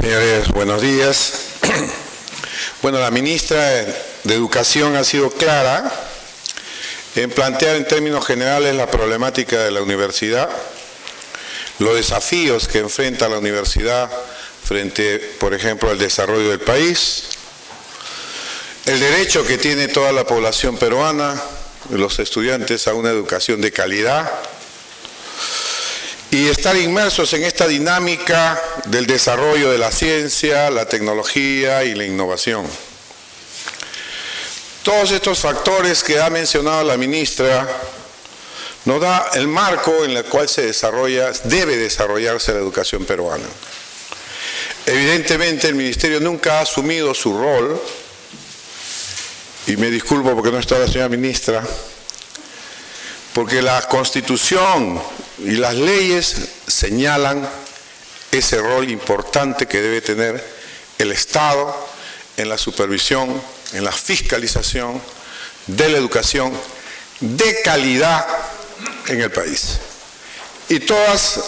Señores, buenos días. Bueno, la ministra de Educación ha sido clara en plantear en términos generales la problemática de la universidad, los desafíos que enfrenta la universidad frente, por ejemplo, al desarrollo del país, el derecho que tiene toda la población peruana, los estudiantes, a una educación de calidad, y estar inmersos en esta dinámica del desarrollo de la ciencia, la tecnología y la innovación. Todos estos factores que ha mencionado la ministra nos da el marco en el cual debe desarrollarse la educación peruana. Evidentemente el Ministerio nunca ha asumido su rol, y me disculpo porque no está la señora ministra, porque la Constitución y las leyes señalan ese rol importante que debe tener el Estado en la supervisión, en la fiscalización de la educación de calidad en el país. Y todos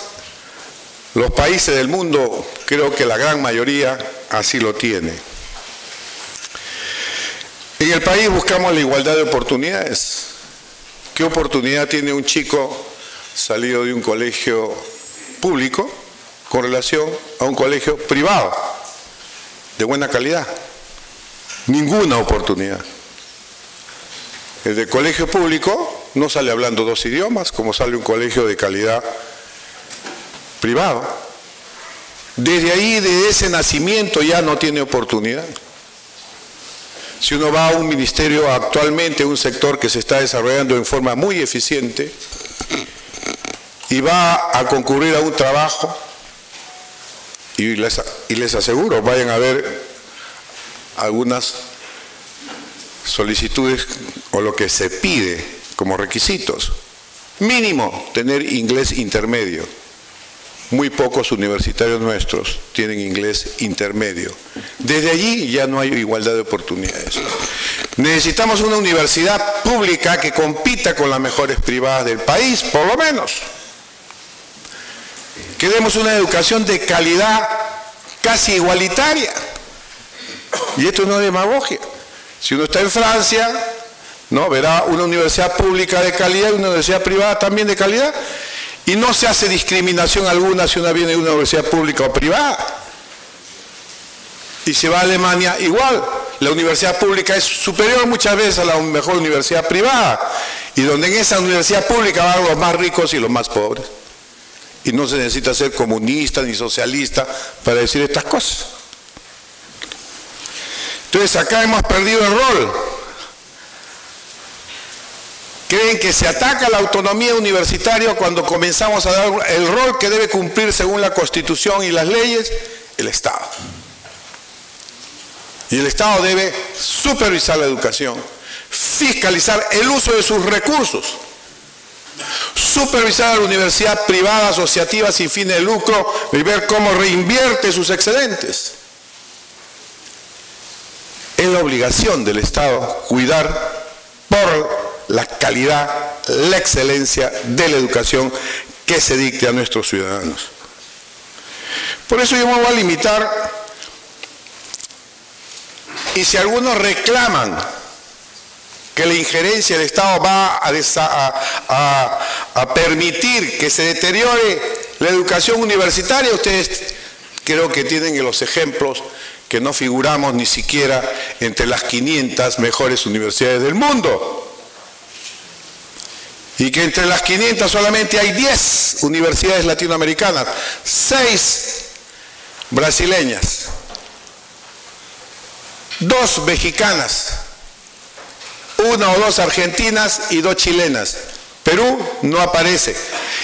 los países del mundo, creo que la gran mayoría así lo tiene. En el país buscamos la igualdad de oportunidades. ¿Qué oportunidad tiene un chico salido de un colegio público con relación a un colegio privado de buena calidad? Ninguna oportunidad. El de colegio público no sale hablando 2 idiomas, como sale un colegio de calidad privado. Desde ahí, desde ese nacimiento, ya no tiene oportunidad. Si uno va a un ministerio actualmente, un sector que se está desarrollando en forma muy eficiente, y va a concurrir a un trabajo, y les aseguro, vayan a ver algunas solicitudes o lo que se pide como requisitos. Mínimo, tener inglés intermedio. Muy pocos universitarios nuestros tienen inglés intermedio. Desde allí ya no hay igualdad de oportunidades. Necesitamos una universidad pública que compita con las mejores privadas del país, por lo menos. Que demos una educación de calidad casi igualitaria. Y esto no es demagogia. Si uno está en Francia, ¿no?, verá una universidad pública de calidad y una universidad privada también de calidad. Y no se hace discriminación alguna si uno viene de una universidad pública o privada. Y se va a Alemania igual. La universidad pública es superior muchas veces a la mejor universidad privada. Y donde en esa universidad pública van los más ricos y los más pobres. Y no se necesita ser comunista ni socialista para decir estas cosas. Entonces acá hemos perdido el rol. Creen que se ataca la autonomía universitaria cuando comenzamos a dar el rol que debe cumplir según la Constitución y las leyes el Estado. Y el Estado debe supervisar la educación, fiscalizar el uso de sus recursos, supervisar a la universidad privada, asociativa, sin fines de lucro y ver cómo reinvierte sus excedentes. Es la obligación del Estado cuidar por la calidad, la excelencia de la educación que se dicte a nuestros ciudadanos. Por eso yo me voy a limitar, y si algunos reclaman que la injerencia del Estado va a permitir que se deteriore la educación universitaria, ustedes creo que tienen los ejemplos que no figuramos ni siquiera entre las 500 mejores universidades del mundo. Y que entre las 500 solamente hay 10 universidades latinoamericanas, 6 brasileñas, 2 mexicanas, 1 o 2 argentinas y 2 chilenas. Perú no aparece.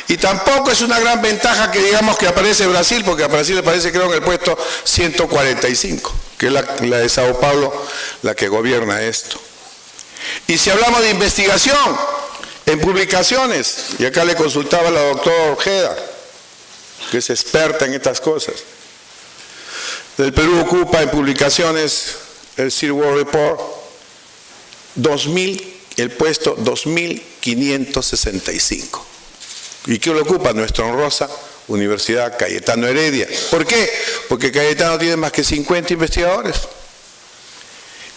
Y tampoco es una gran ventaja que digamos que aparece Brasil, porque a Brasil aparece creo en el puesto 145, que es la de Sao Paulo la que gobierna esto. Y si hablamos de investigación, en publicaciones, y acá le consultaba a la doctora Ojeda, que es experta en estas cosas, el Perú ocupa en publicaciones el Third World Report el puesto 2565. ¿Y qué lo ocupa? Nuestra honrosa Universidad Cayetano Heredia. ¿Por qué? Porque Cayetano tiene más que 50 investigadores.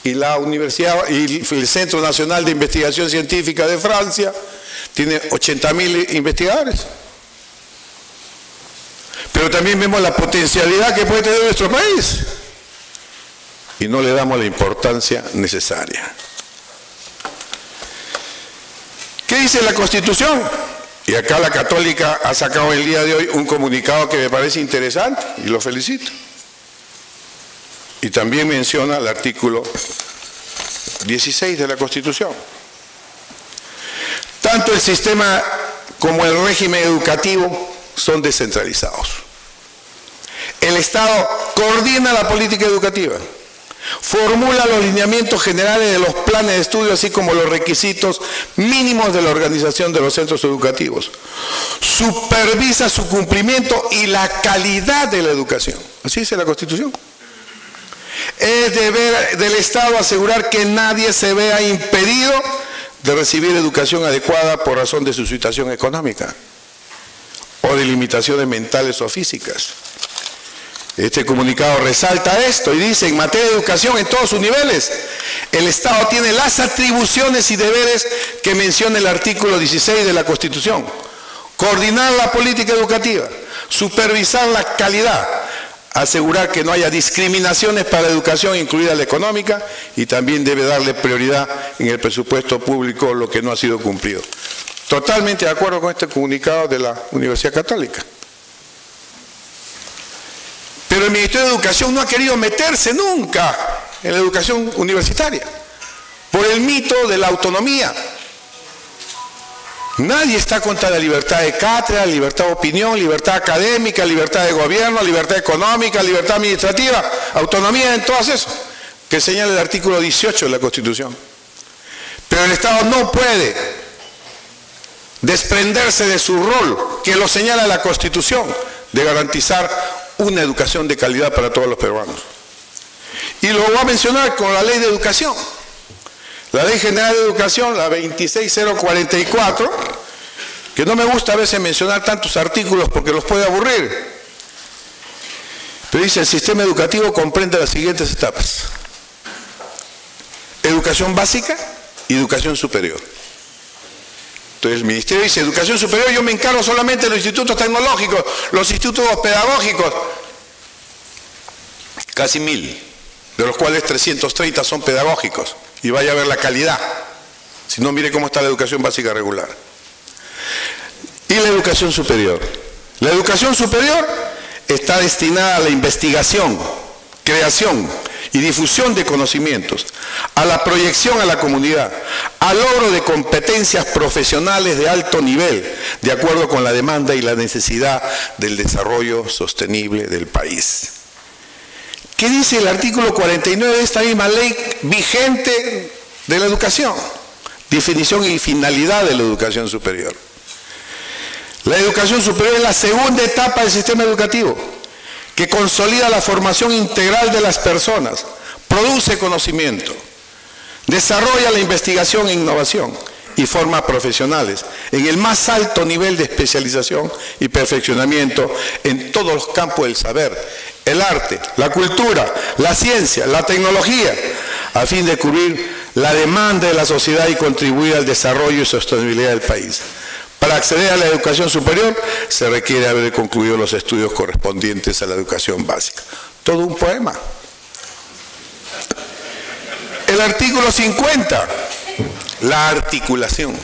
Y la universidad y el Centro Nacional de Investigación Científica de Francia tiene 80.000 investigadores. Pero también vemos la potencialidad que puede tener nuestro país y no le damos la importancia necesaria. ¿Qué dice la Constitución? Y acá la Católica ha sacado el día de hoy un comunicado que me parece interesante y lo felicito. Y también menciona el artículo 16 de la Constitución. Tanto el sistema como el régimen educativo son descentralizados. El Estado coordina la política educativa, formula los lineamientos generales de los planes de estudio, así como los requisitos mínimos de la organización de los centros educativos, supervisa su cumplimiento y la calidad de la educación. Así dice la Constitución. Es deber del Estado asegurar que nadie se vea impedido de recibir educación adecuada por razón de su situación económica o de limitaciones mentales o físicas. Este comunicado resalta esto y dice: en materia de educación en todos sus niveles, el Estado tiene las atribuciones y deberes que menciona el artículo 16 de la Constitución. Coordinar la política educativa, supervisar la calidad, asegurar que no haya discriminaciones para la educación, incluida la económica, y también debe darle prioridad en el presupuesto público lo que no ha sido cumplido. Totalmente de acuerdo con este comunicado de la Universidad Católica. Pero el Ministerio de Educación no ha querido meterse nunca en la educación universitaria, por el mito de la autonomía. Nadie está contra la libertad de cátedra, libertad de opinión, libertad académica, libertad de gobierno, libertad económica, libertad administrativa, autonomía en todas eso, que señala el artículo 18 de la Constitución. Pero el Estado no puede desprenderse de su rol, que lo señala la Constitución, de garantizar una educación de calidad para todos los peruanos. Y lo voy a mencionar con la Ley de Educación. La Ley General de Educación, la 26044, que no me gusta a veces mencionar tantos artículos porque los puede aburrir. Pero dice: el sistema educativo comprende las siguientes etapas: educación básica y educación superior. Entonces el Ministerio dice: educación superior, yo me encargo solamente de los institutos tecnológicos, los institutos pedagógicos, casi 1000, de los cuales 330 son pedagógicos, y vaya a ver la calidad. Si no, mire cómo está la educación básica regular. Y la educación superior. La educación superior está destinada a la investigación, creación y difusión de conocimientos, a la proyección a la comunidad, al logro de competencias profesionales de alto nivel, de acuerdo con la demanda y la necesidad del desarrollo sostenible del país. ¿Qué dice el artículo 49 de esta misma ley vigente de la educación? Definición y finalidad de la educación superior. La educación superior es la segunda etapa del sistema educativo, que consolida la formación integral de las personas, produce conocimiento, desarrolla la investigación e innovación y forma profesionales en el más alto nivel de especialización y perfeccionamiento en todos los campos del saber, el arte, la cultura, la ciencia, la tecnología, a fin de cubrir la demanda de la sociedad y contribuir al desarrollo y sostenibilidad del país. Para acceder a la educación superior se requiere haber concluido los estudios correspondientes a la educación básica. Todo un poema. El artículo 50, la articulación.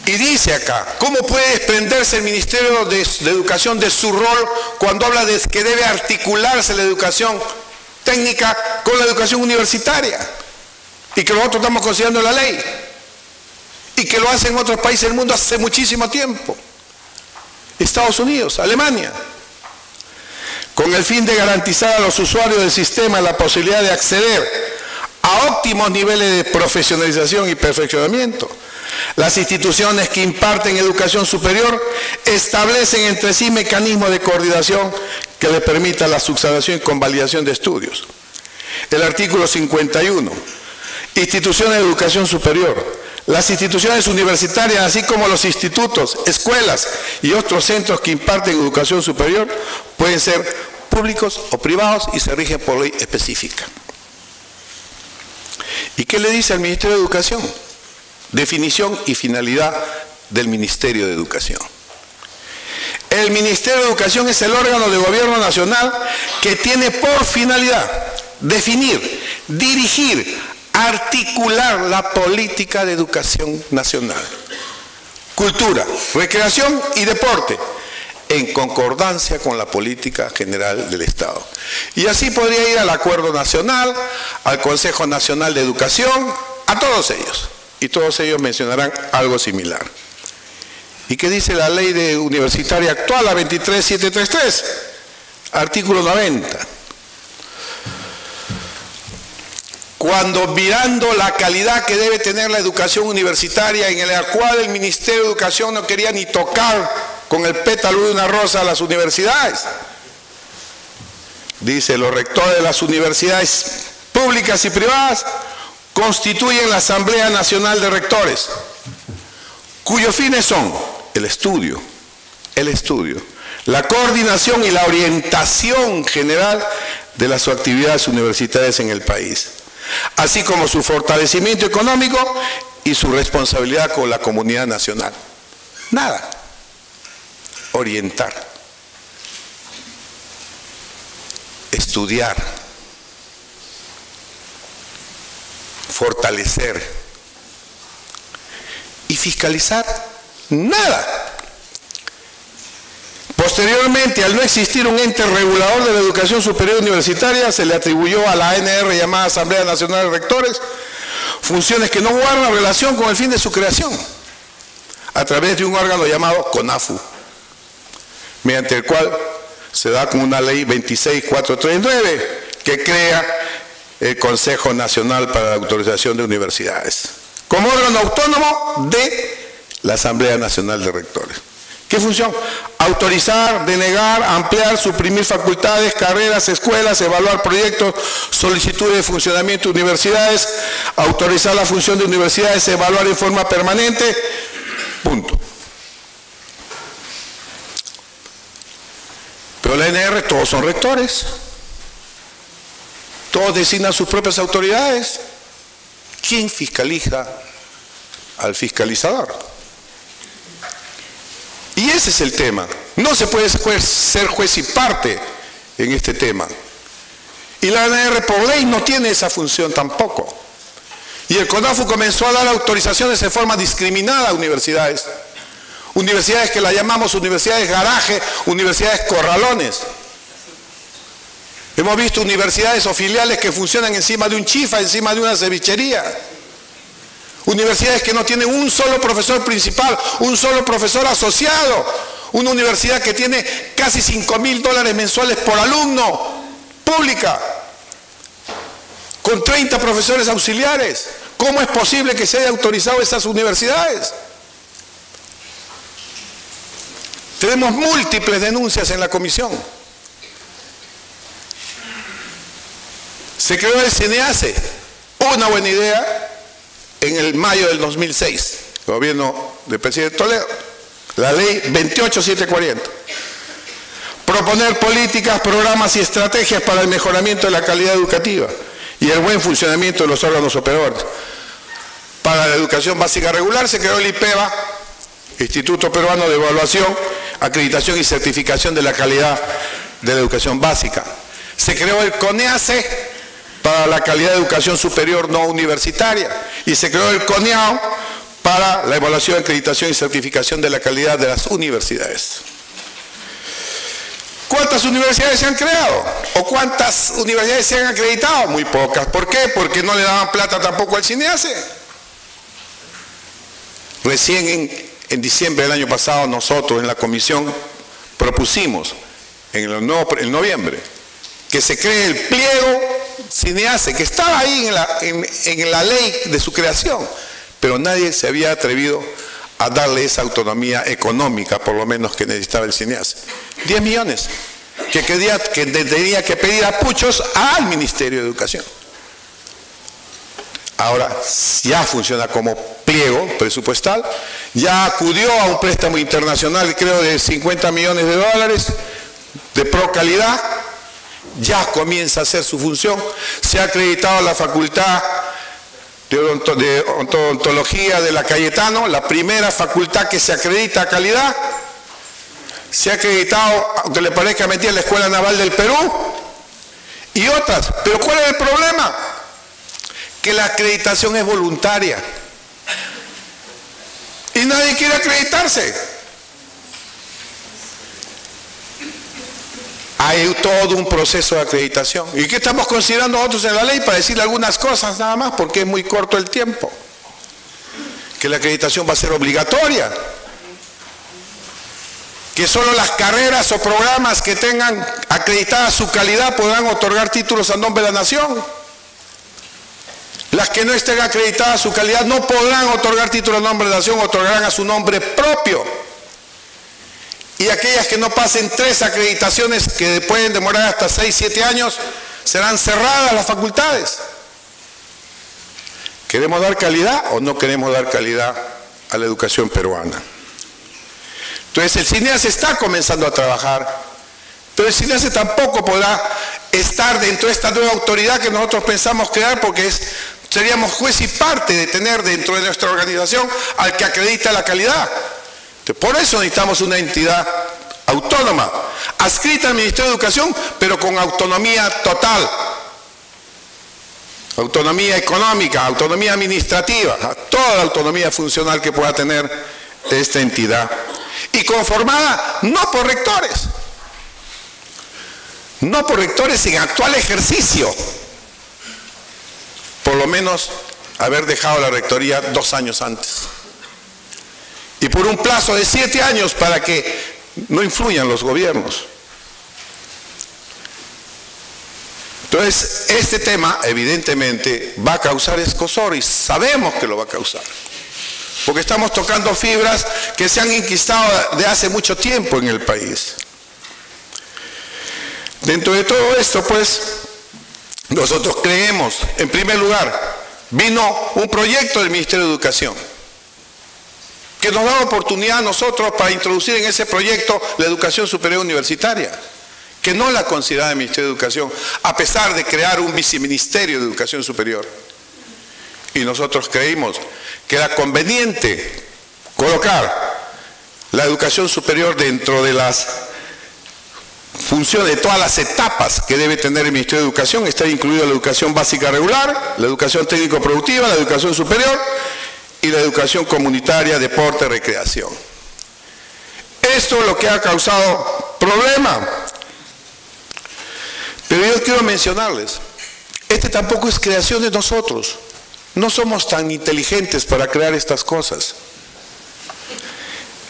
Y dice acá: ¿cómo puede desprenderse el Ministerio de Educación de su rol cuando habla de que debe articularse la educación técnica con la educación universitaria? Y que nosotros estamos considerando la ley. Y que lo hacen otros países del mundo hace muchísimo tiempo. Estados Unidos, Alemania. Con el fin de garantizar a los usuarios del sistema la posibilidad de acceder a óptimos niveles de profesionalización y perfeccionamiento, las instituciones que imparten educación superior establecen entre sí mecanismos de coordinación que les permitan la subsanación y convalidación de estudios. El artículo 51. Instituciones de educación superior. Las instituciones universitarias, así como los institutos, escuelas y otros centros que imparten educación superior, pueden ser públicos o privados y se rigen por ley específica. ¿Y qué le dice al Ministerio de Educación? Definición y finalidad del Ministerio de Educación. El Ministerio de Educación es el órgano de gobierno nacional que tiene por finalidad definir, dirigir, articular la política de educación nacional, cultura, recreación y deporte, en concordancia con la política general del Estado. Y así podría ir al Acuerdo Nacional, al Consejo Nacional de Educación, a todos ellos. Y todos ellos mencionarán algo similar. ¿Y qué dice la ley universitaria actual, la 23733? Artículo 90. Cuando mirando la calidad que debe tener la educación universitaria, en la cual el Ministerio de Educación no quería ni tocar con el pétalo de una rosa a las universidades. Dice, los rectores de las universidades públicas y privadas constituyen la Asamblea Nacional de Rectores, cuyos fines son el estudio, la coordinación y la orientación general de las actividades universitarias en el país, así como su fortalecimiento económico y su responsabilidad con la comunidad nacional. Nada. Orientar, estudiar, fortalecer y fiscalizar, nada. Posteriormente, al no existir un ente regulador de la educación superior universitaria, se le atribuyó a la ANR, llamada Asamblea Nacional de Rectores, funciones que no guardan relación con el fin de su creación, a través de un órgano llamado CONAFU, mediante el cual se da con una ley 26439 que crea el Consejo Nacional para la Autorización de Universidades, como órgano autónomo de la Asamblea Nacional de Rectores. ¿Qué función? Autorizar, denegar, ampliar, suprimir facultades, carreras, escuelas, evaluar proyectos, solicitudes de funcionamiento de universidades, autorizar la función de universidades, evaluar en forma permanente, punto. Pero la ANR todos son rectores, todos designan sus propias autoridades. ¿Quién fiscaliza al fiscalizador? Y ese es el tema. No se puede ser juez y parte en este tema. Y la ANR por ley no tiene esa función tampoco. Y el CONAFU comenzó a dar autorizaciones de forma discriminada a universidades. Universidades que las llamamos universidades garaje, universidades corralones. Hemos visto universidades o filiales que funcionan encima de un chifa, encima de una cevichería. Universidades que no tienen un solo profesor principal, un solo profesor asociado. Una universidad que tiene casi $5.000 mensuales por alumno, pública, con 30 profesores auxiliares. ¿Cómo es posible que se haya autorizado esas universidades? Tenemos múltiples denuncias en la comisión. Se creó el CNEACE, una buena idea, en el mayo del 2006, gobierno del presidente Toledo, la ley 28740. Proponer políticas, programas y estrategias para el mejoramiento de la calidad educativa y el buen funcionamiento de los órganos operadores. Para la educación básica regular se creó el IPEVA, Instituto Peruano de Evaluación, Acreditación y Certificación de la Calidad de la Educación Básica. Se creó el CONEACE para la calidad de educación superior no universitaria y se creó el CONEAO para la evaluación, acreditación y certificación de la calidad de las universidades. ¿Cuántas universidades se han creado? ¿O cuántas universidades se han acreditado? Muy pocas. ¿Por qué? Porque no le daban plata tampoco al CNEACE. Recién en diciembre del año pasado nosotros en la comisión propusimos en noviembre que se cree el pliego CNEACE, que estaba ahí en la ley de su creación, pero nadie se había atrevido a darle esa autonomía económica, por lo menos que necesitaba el CNEACE. 10 millones que tenía que pedir a puchos al Ministerio de Educación. ahora ya funciona como pliego presupuestal, ya acudió a un préstamo internacional, creo, de 50 millones de dólares, de Procalidad, ya comienza a hacer su función, se ha acreditado la Facultad de Odontología de la Cayetano, la primera facultad que se acredita a calidad, se ha acreditado, aunque le parezca mentira, la Escuela Naval del Perú y otras. Pero ¿cuál es el problema? Que la acreditación es voluntaria y nadie quiere acreditarse. Hay todo un proceso de acreditación. ¿Y qué estamos considerando nosotros en la ley? Para decirle algunas cosas nada más, porque es muy corto el tiempo. Que la acreditación va a ser obligatoria. Que solo las carreras o programas que tengan acreditada su calidad podrán otorgar títulos a nombre de la nación. Las que no estén acreditadas su calidad no podrán otorgar títulos a nombre de la nación, otorgarán a su nombre propio. Y aquellas que no pasen 3 acreditaciones, que pueden demorar hasta 6, 7 años, serán cerradas las facultades. ¿Queremos dar calidad o no queremos dar calidad a la educación peruana? Entonces el CINEAS está comenzando a trabajar, pero el CINEAS tampoco podrá estar dentro de esta nueva autoridad que nosotros pensamos crear, porque seríamos juez y parte de tener dentro de nuestra organización al que acredita la calidad. Por eso necesitamos una entidad autónoma, adscrita al Ministerio de Educación, pero con autonomía total. Autonomía económica, autonomía administrativa, toda la autonomía funcional que pueda tener esta entidad. Y conformada no por rectores, no por rectores en actual ejercicio. Por lo menos haber dejado la rectoría 2 años antes. Y por un plazo de 7 años para que no influyan los gobiernos. Entonces, este tema evidentemente va a causar escozor y sabemos que lo va a causar. Porque estamos tocando fibras que se han enquistado de hace mucho tiempo en el país. Dentro de todo esto, pues, nosotros creemos, en primer lugar, vino un proyecto del Ministerio de Educación que nos da oportunidad a nosotros para introducir en ese proyecto la educación superior universitaria, que no la consideraba el Ministerio de Educación, a pesar de crear un viceministerio de Educación Superior. Y nosotros creímos que era conveniente colocar la educación superior dentro de las funciones, de todas las etapas que debe tener el Ministerio de Educación. Está incluida la educación básica regular, la educación técnico-productiva, la educación superior y la educación comunitaria, deporte, recreación. Esto es lo que ha causado problema. Pero yo quiero mencionarles, este tampoco es creación de nosotros. No somos tan inteligentes para crear estas cosas.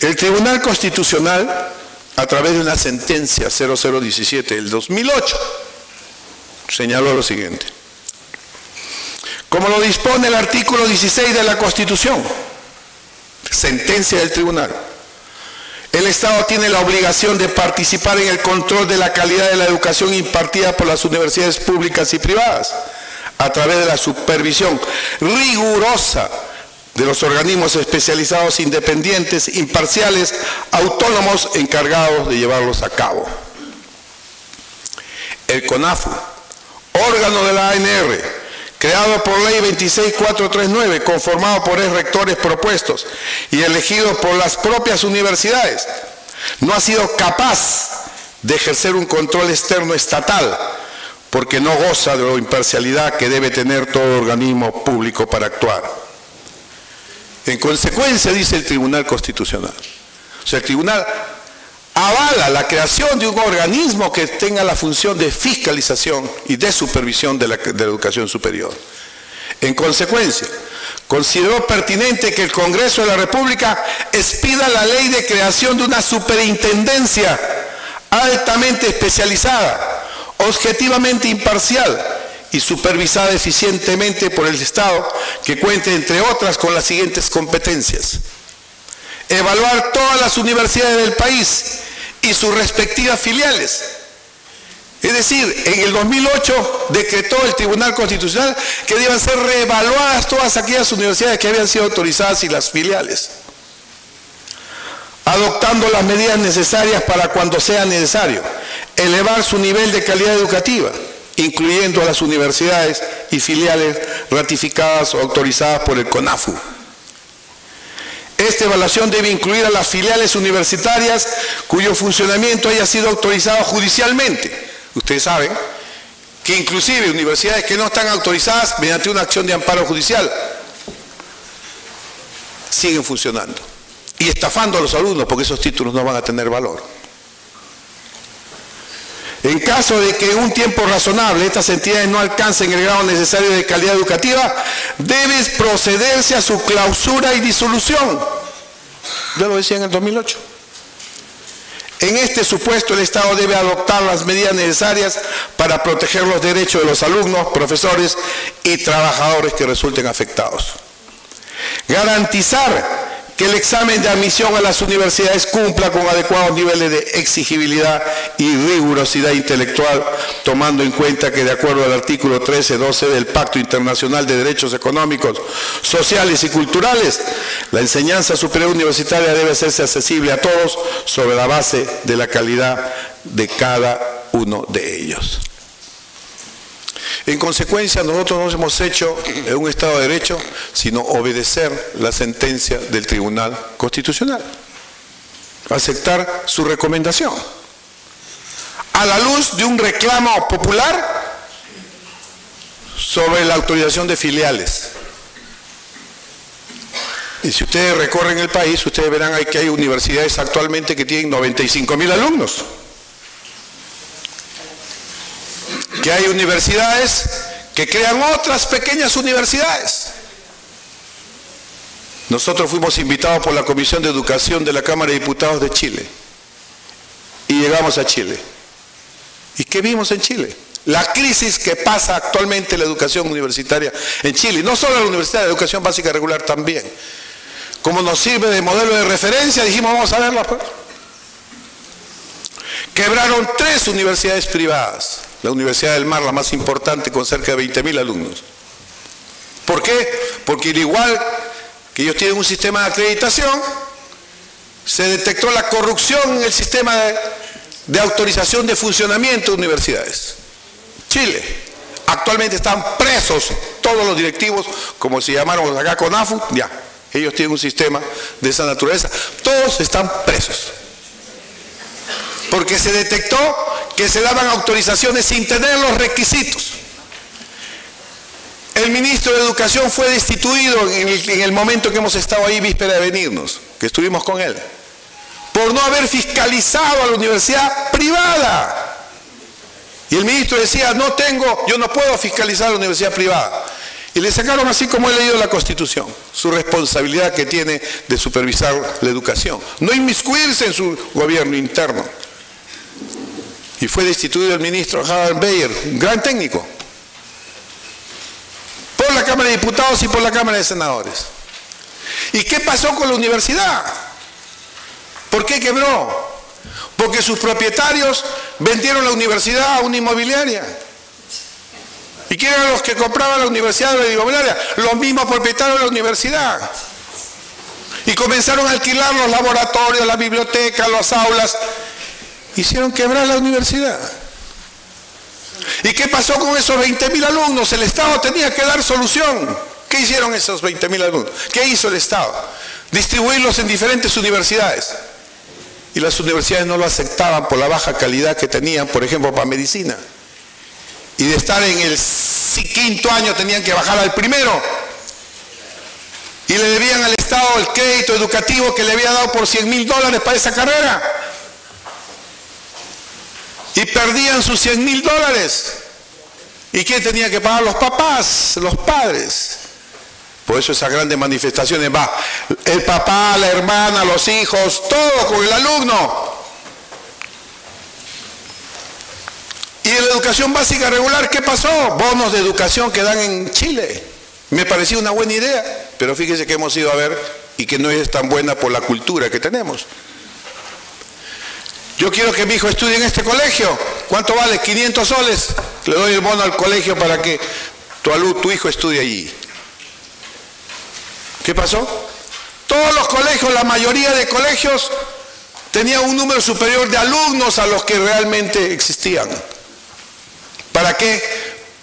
El Tribunal Constitucional, a través de una sentencia 0017 del 2008, señaló lo siguiente: como lo dispone el artículo 16 de la Constitución, sentencia del tribunal, el Estado tiene la obligación de participar en el control de la calidad de la educación impartida por las universidades públicas y privadas, a través de la supervisión rigurosa de los organismos especializados, independientes, imparciales, autónomos, encargados de llevarlos a cabo. El CONAFU, órgano de la ANR, creado por ley 26439, conformado por rectores propuestos y elegidos por las propias universidades, no ha sido capaz de ejercer un control externo estatal, porque no goza de la imparcialidad que debe tener todo organismo público para actuar. En consecuencia, dice el Tribunal Constitucional, o sea, el Tribunal avala la creación de un organismo que tenga la función de fiscalización y de supervisión de la educación superior. En consecuencia, consideró pertinente que el Congreso de la República expida la ley de creación de una superintendencia altamente especializada, objetivamente imparcial y supervisada eficientemente por el Estado, que cuente, entre otras, con las siguientes competencias: evaluar todas las universidades del país y sus respectivas filiales, Es decir, en el 2008 decretó el Tribunal Constitucional que debían ser reevaluadas todas aquellas universidades que habían sido autorizadas y las filiales, adoptando las medidas necesarias para cuando sea necesario, elevar su nivel de calidad educativa, incluyendo a las universidades y filiales ratificadas o autorizadas por el CONAFU. Esta evaluación debe incluir a las filiales universitarias cuyo funcionamiento haya sido autorizado judicialmente. Ustedes saben que inclusive universidades que no están autorizadas mediante una acción de amparo judicial siguen funcionando y estafando a los alumnos porque esos títulos no van a tener valor. En caso de que en un tiempo razonable estas entidades no alcancen el grado necesario de calidad educativa, debe procederse a su clausura y disolución. Ya lo decía en el 2008. En este supuesto, el Estado debe adoptar las medidas necesarias para proteger los derechos de los alumnos, profesores y trabajadores que resulten afectados. Garantizar que el examen de admisión a las universidades cumpla con adecuados niveles de exigibilidad y rigurosidad intelectual, tomando en cuenta que de acuerdo al artículo 13-12 del Pacto Internacional de Derechos Económicos, Sociales y Culturales, la enseñanza superior universitaria debe hacerse accesible a todos sobre la base de la calidad de cada uno de ellos. En consecuencia, nosotros no hemos hecho en un Estado de Derecho, sino obedecer la sentencia del Tribunal Constitucional, aceptar su recomendación, a la luz de un reclamo popular sobre la autorización de filiales. Y si ustedes recorren el país, ustedes verán que hay universidades actualmente que tienen 95.000 alumnos. Que hay universidades que crean otras pequeñas universidades. Nosotros fuimos invitados por la Comisión de Educación de la Cámara de Diputados de Chile y llegamos a Chile. ¿Y qué vimos en Chile? La crisis que pasa actualmente en la educación universitaria en Chile, no solo la universidad, la educación básica regular también. Como nos sirve de modelo de referencia, dijimos vamos a verla. Pues. Quebraron 3 universidades privadas. La Universidad del Mar, la más importante, con cerca de 20.000 alumnos. ¿Por qué? Porque al igual que ellos tienen un sistema de acreditación, se detectó la corrupción en el sistema de autorización de funcionamiento de universidades. Chile. Actualmente están presos todos los directivos, como se llamaron acá CONAFU, ya. Ellos tienen un sistema de esa naturaleza. Todos están presos. Porque se detectó que se daban autorizaciones sin tener los requisitos. El ministro de Educación fue destituido en el momento que hemos estado ahí, víspera de venirnos, que estuvimos con él, por no haber fiscalizado a la universidad privada. Y el ministro decía, yo no puedo fiscalizar a la universidad privada. Y le sacaron, así como he leído la Constitución, su responsabilidad que tiene de supervisar la educación, no inmiscuirse en su gobierno interno. Y fue destituido el ministro Harold Bayer, un gran técnico, por la Cámara de Diputados y por la Cámara de Senadores. ¿Y qué pasó con la universidad? ¿Por qué quebró? Porque sus propietarios vendieron la universidad a una inmobiliaria. ¿Y quién eran los que compraban la universidad de la inmobiliaria? Los mismos propietarios de la universidad. Y comenzaron a alquilar los laboratorios, la biblioteca, las aulas. Hicieron quebrar la universidad. ¿Y qué pasó con esos 20.000 alumnos? El Estado tenía que dar solución. ¿Qué hicieron esos 20.000 alumnos? ¿Qué hizo el Estado? Distribuirlos en diferentes universidades. Y las universidades no lo aceptaban por la baja calidad que tenían, por ejemplo, para medicina. Y de estar en el 5º año tenían que bajar al 1º. Y le debían al Estado el crédito educativo que le había dado por $100.000 para esa carrera. Y perdían sus $100.000. ¿Y quién tenía que pagar? Los papás, los padres. Por eso esas grandes manifestaciones va el papá, la hermana, los hijos, todo con el alumno. Y en la educación básica regular, ¿qué pasó? Bonos de educación que dan en Chile. Me parecía una buena idea, pero fíjese que hemos ido a ver y que no es tan buena por la cultura que tenemos. Yo quiero que mi hijo estudie en este colegio. ¿Cuánto vale? 500 soles. Le doy el bono al colegio para que tu hijo estudie allí. ¿Qué pasó? Todos los colegios, la mayoría de colegios, tenían un número superior de alumnos a los que realmente existían. ¿Para qué?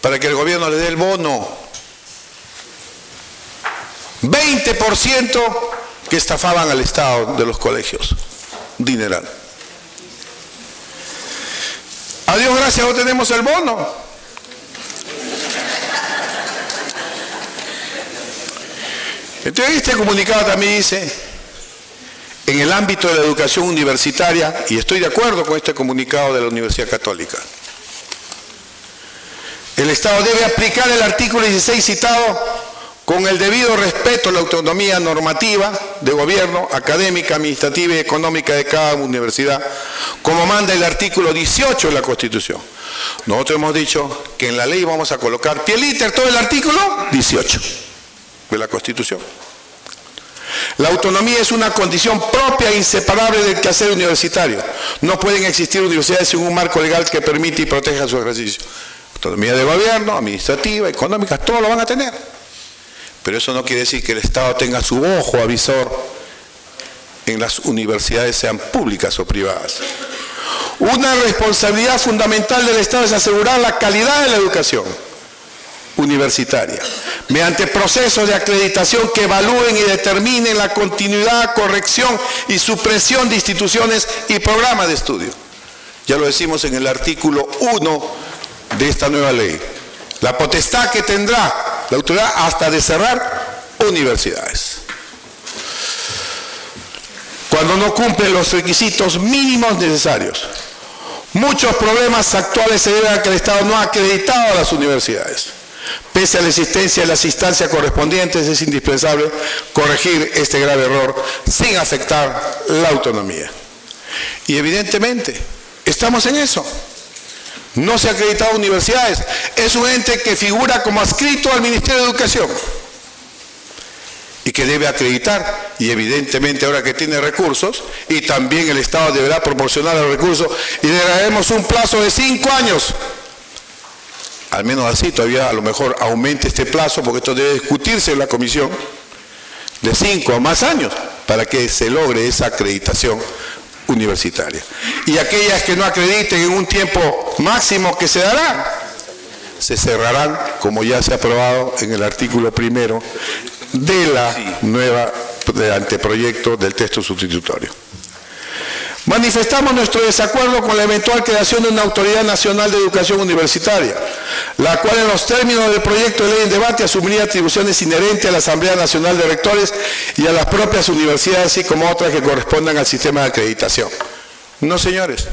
Para que el gobierno le dé el bono. 20% que estafaban al Estado de los colegios. Dineral. A Dios gracias, no tenemos el bono. Entonces este comunicado también dice, en el ámbito de la educación universitaria, y estoy de acuerdo con este comunicado de la Universidad Católica, el Estado debe aplicar el artículo 16 citado con el debido respeto a la autonomía normativa de gobierno, académica, administrativa y económica de cada universidad, como manda el artículo 18 de la Constitución. Nosotros hemos dicho que en la ley vamos a colocar pie liter todo el artículo 18 de la Constitución. La autonomía es una condición propia e inseparable del quehacer universitario. No pueden existir universidades sin un marco legal que permite y proteja su ejercicio. Autonomía de gobierno, administrativa, económica, todo lo van a tener. Pero eso no quiere decir que el Estado tenga su ojo avisor en las universidades, sean públicas o privadas. Una responsabilidad fundamental del Estado es asegurar la calidad de la educación universitaria, mediante procesos de acreditación que evalúen y determinen la continuidad, corrección y supresión de instituciones y programas de estudio. Ya lo decimos en el artículo 1 de esta nueva ley. La potestad que tendrá la autoridad hasta de cerrar universidades cuando no cumplen los requisitos mínimos necesarios. Muchos problemas actuales se deben a que el Estado no ha acreditado a las universidades. Pese a la existencia de las instancias correspondientes, es indispensable corregir este grave error sin afectar la autonomía. Y evidentemente, estamos en eso. No se ha acreditado universidades. Es un ente que figura como adscrito al Ministerio de Educación y que debe acreditar, y evidentemente ahora que tiene recursos, y también el Estado deberá proporcionar los recursos, y le daremos un plazo de 5 años. Al menos así, todavía a lo mejor aumente este plazo, porque esto debe discutirse en la comisión, de 5 o más años, para que se logre esa acreditación universitaria. Y aquellas que no acrediten en un tiempo máximo que se dará, se cerrarán, como ya se ha aprobado en el artículo 1 de la nueva anteproyecto del texto sustitutorio. Manifestamos nuestro desacuerdo con la eventual creación de una Autoridad Nacional de Educación Universitaria, la cual en los términos del proyecto de ley en debate asumiría atribuciones inherentes a la Asamblea Nacional de Rectores y a las propias universidades, así como otras que correspondan al sistema de acreditación. No, señores.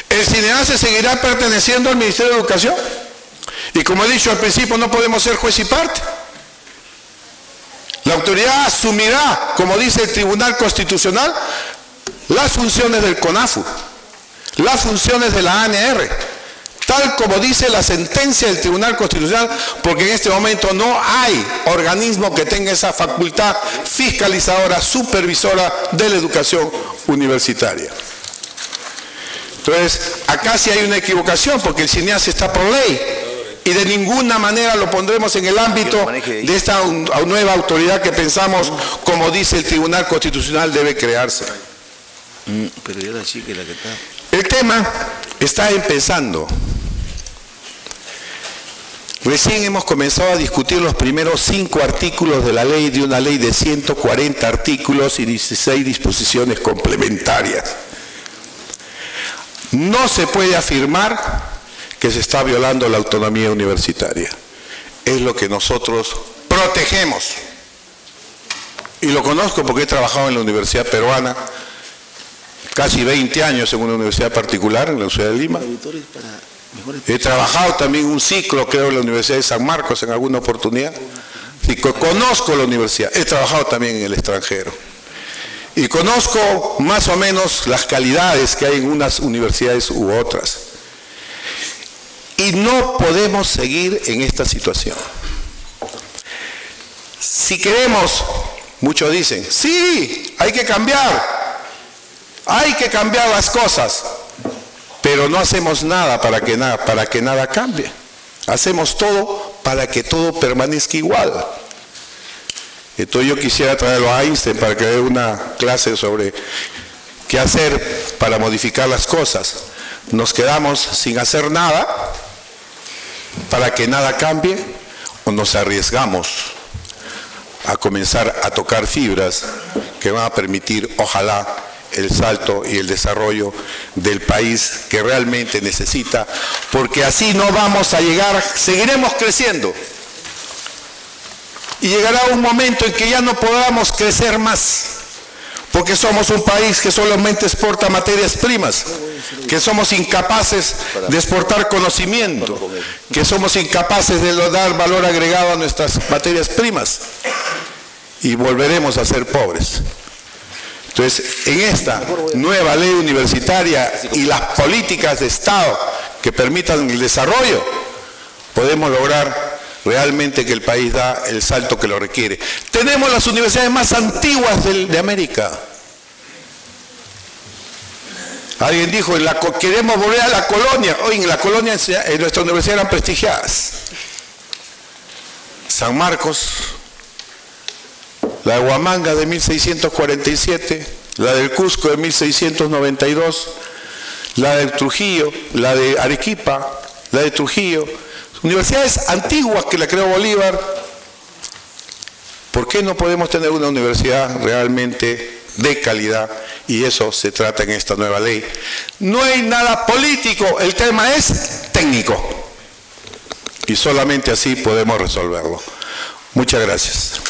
El CINEACE seguirá perteneciendo al Ministerio de Educación. Y como he dicho al principio, no podemos ser juez y parte. La autoridad asumirá, como dice el Tribunal Constitucional, las funciones del CONAFU, las funciones de la ANR, tal como dice la sentencia del Tribunal Constitucional, porque en este momento no hay organismo que tenga esa facultad fiscalizadora, supervisora de la educación universitaria. Entonces, acá sí hay una equivocación, porque el CINEACE está por ley, y de ninguna manera lo pondremos en el ámbito de esta nueva autoridad que pensamos, como dice el Tribunal Constitucional, debe crearse. Pero yo la chica la que está. El tema está empezando. Recién hemos comenzado a discutir los primeros 5 artículos de la ley, de una ley de 140 artículos y 16 disposiciones complementarias. No se puede afirmar que se está violando la autonomía universitaria. Es lo que nosotros protegemos. Y lo conozco porque he trabajado en la Universidad Peruana casi 20 años en una universidad particular, en la Universidad de Lima. He trabajado también un ciclo, creo, en la Universidad de San Marcos en alguna oportunidad. Y conozco la universidad. He trabajado también en el extranjero. Y conozco más o menos las calidades que hay en unas universidades u otras. Y no podemos seguir en esta situación. Si queremos, muchos dicen, sí, hay que cambiar. Hay que cambiar las cosas, pero no hacemos nada para que nada cambie. Hacemos todo para que todo permanezca igual. Entonces yo quisiera traerlo a Einstein para que dé una clase sobre qué hacer para modificar las cosas. Nos quedamos sin hacer nada para que nada cambie, o nos arriesgamos a comenzar a tocar fibras que van a permitir, ojalá, el salto y el desarrollo del país que realmente necesita, porque así no vamos a llegar, seguiremos creciendo y llegará un momento en que ya no podamos crecer más, porque somos un país que solamente exporta materias primas, que somos incapaces de exportar conocimiento, que somos incapaces de dar valor agregado a nuestras materias primas y volveremos a ser pobres. Entonces, en esta nueva ley universitaria y las políticas de Estado que permitan el desarrollo, podemos lograr realmente que el país da el salto que lo requiere. Tenemos las universidades más antiguas de América. Alguien dijo, queremos volver a la colonia. Hoy en la colonia, en nuestra universidad eran prestigiadas. San Marcos, la de Huamanga de 1647, la del Cusco de 1692, la de Trujillo, la de Arequipa, la de Trujillo, universidades antiguas que la creó Bolívar. ¿Por qué no podemos tener una universidad realmente de calidad? Y eso se trata en esta nueva ley. No hay nada político, el tema es técnico. Y solamente así podemos resolverlo. Muchas gracias.